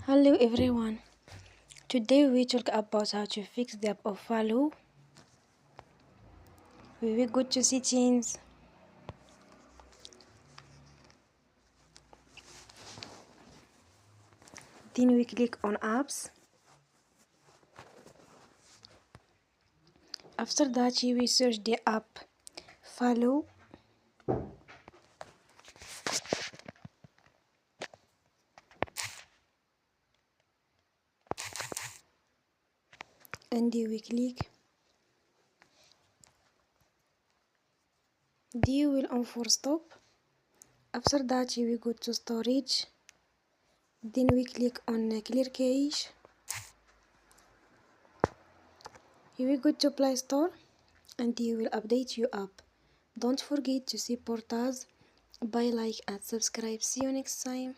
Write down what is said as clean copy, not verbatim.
Hello everyone. Today we talk about how to fix the app of Falou. We will go to settings. Then we click on apps. After that you will search the app Falou. And you will click. Then you will on for stop. After that you will go to storage. Then we click on clear cache. You will go to Play Store and you will update your app. Don't forget to support us by like and subscribe. See you next time.